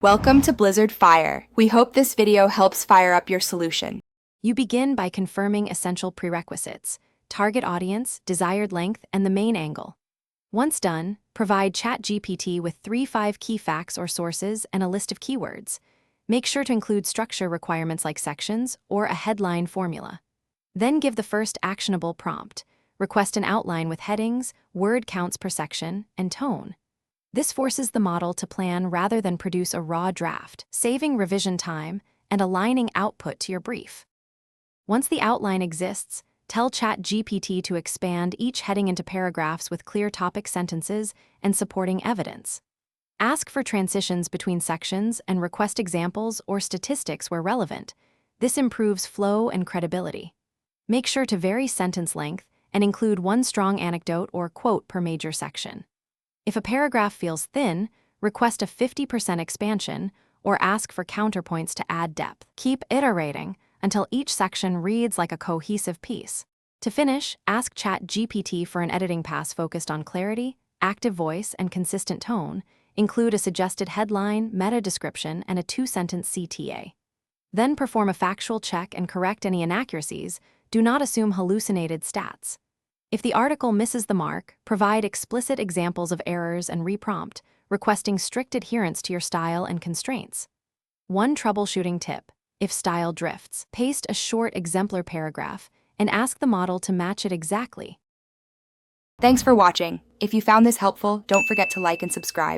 Welcome to Blizzard Fire. We hope this video helps fire up your solution. You begin by confirming essential prerequisites: target audience, desired length, and the main angle. Once done, provide Chatgpt with 3-5 key facts or sources and a list of keywords. Make sure to include structure requirements like sections or a headline formula. Then give the first actionable prompt. Request an outline with headings, word counts per section, and tone. This forces the model to plan rather than produce a raw draft, saving revision time and aligning output to your brief. Once the outline exists, tell Chatgpt to expand each heading into paragraphs with clear topic sentences and supporting evidence. Ask for transitions between sections and request examples or statistics where relevant. This improves flow and credibility. Make sure to vary sentence length and include one strong anecdote or quote per major section. If a paragraph feels thin, request a 50% expansion or ask for counterpoints to add depth. Keep iterating until each section reads like a cohesive piece. To finish, ask Chatgpt for an editing pass focused on clarity, active voice, and consistent tone. Include a suggested headline, meta description, and a 2-sentence CTA. Then perform a factual check and correct any inaccuracies. Do not assume hallucinated stats. If the article misses the mark, provide explicit examples of errors and reprompt, requesting strict adherence to your style and constraints. One troubleshooting tip: if style drifts, paste a short exemplar paragraph and ask the model to match it exactly. Thanks for watching. If you found this helpful, don't forget to like and subscribe.